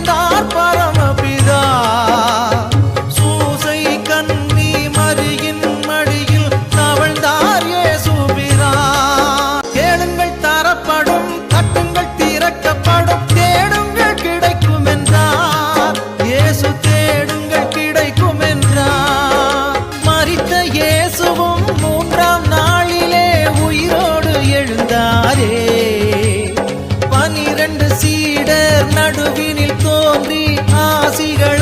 பிறந்தார் பரமபிதா. சூசை கன்னி மரியின் மடியில் தவழ்ந்தார் இயேசுபிரான். கேளுங்கள் தரப்படும், தட்டுங்கள் திறக்கப்படும், தேடுங்கள் கிடைக்கும் என்றார். இயேசு தேடுங்கள் கிடைக்கும் என்றார். மரித்த இயேசுவும் 3ஆம் நாளிலே உயிரோடு எழுந்தாரே. 12 சீடர் நடுவினில் தோன்றி ஆசிகள்